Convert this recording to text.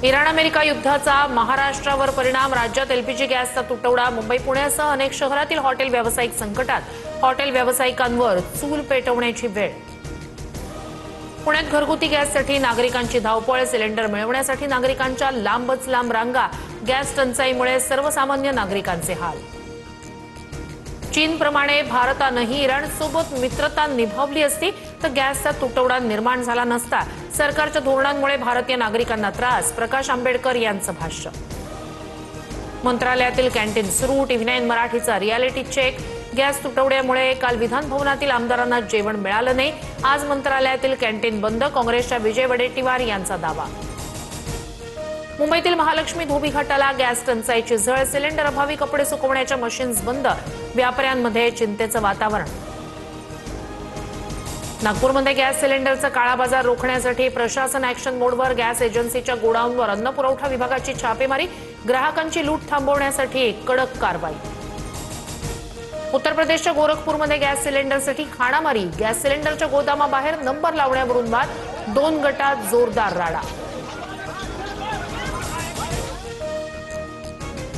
Iran America युद्धाचा महाराष्ट्रावर परिणाम, राज्यात एलपीजी गॅसचा तुटवडा, मुंबई पुण्यासह अनेक शहरातील हॉटेल व्यावसायिक संकटात, हॉटेल व्यावसायिकांवर चूल पेटवण्याची वेळ। पुण्यात घरगुती गॅससाठी नागरिकांची धावपळ, सिलेंडर मिळवण्यासाठी नागरिकांच्या लांबच लांब रांगा, गॅस टंचाईमुळे सर्वसामान्य नागरिकांचे हाल। चीनप्रमाणे भारतानंही इराणसोबत मित्रता निभावली असती तर गॅसचा तुटवडा निर्माण झाला नसता, सरकारच्या धोरणांमुळे भारतीय नागरिकांना त्रास, प्रकाश आंबेडकर यांचं भाष्य। मंत्रालयातील कॅन्टीन सुरू, TV9 मराठीचा रियालिटी चेक। गॅस तुटवड्यामुळे काल विधान भवनातील आमदारांना जेवण मिळालं नाही, आज मंत्रालयातील कॅन्टीन बंद, काँग्रेसच्या विजय वडेट्टीवार यांचा दावा। मुंबईतील महालक्ष्मी धोबी घाटाला गॅस टंचाईची झळ, सिलेंडर अभावी कपडे सुकवण्याच्या मशीन्स बंद, व्यापाऱ्यांमध्ये चिंतेचं वातावरण। नागपूरमध्ये गॅस सिलेंडरचा काळा बाजार रोखण्यासाठी प्रशासन ऍक्शन मोडवर, गॅस एजन्सीच्या गोडाऊनवर अन्न पुरवठा विभागाची छापेमारी, ग्राहकांची लूट थांबवण्यासाठी कडक कारवाई। उत्तर प्रदेशच्या गोरखपूरमध्ये गॅस सिलेंडरसाठी हाणामारी, गॅस सिलेंडरच्या गोदामाबाहेर नंबर लावण्यावरून वाद, 2 गटात जोरदार राडा।